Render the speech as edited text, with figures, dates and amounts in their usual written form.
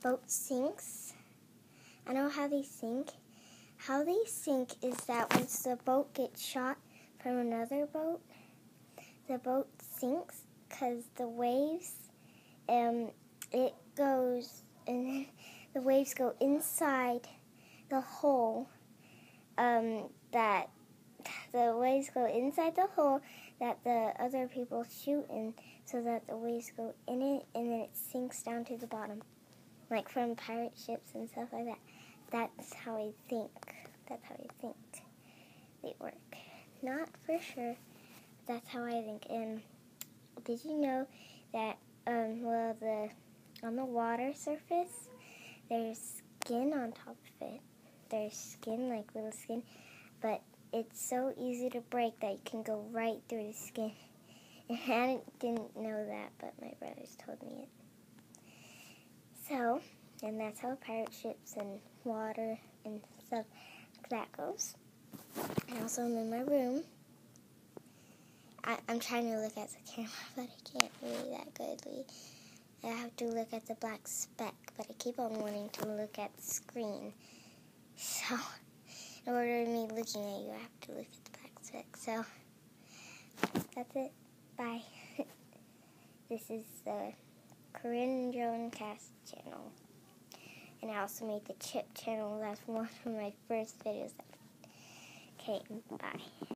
boat sinks. I know how they sink. How they sink is that once the boat gets shot from another boat, the boat sinks because the waves, it goes, and the waves go inside the hole, that the waves go inside the hole that the other people shoot in, so that the waves go in it, and then it sinks down to the bottom, like from pirate ships and stuff like that. That's how I think. That's how I think they work. Not for sure. That's how I think. And did you know that on the water surface, there's skin on top of it. There's skin, like little skin, but it's so easy to break that you can go right through the skin. And I didn't know that, but my brothers told me it. So, and that's how pirate ships and water and stuff like that goes. And also I'm in my room. I'm trying to look at the camera, but I can't really that goodly. I have to look at the black speck, but I keep on wanting to look at the screen. So, in order to me looking at you, I have to look at the black speck. So, that's it. Bye. This is the Corinne Joan Cast channel. And I also made the Chip channel. That's one of my first videos. Okay, bye.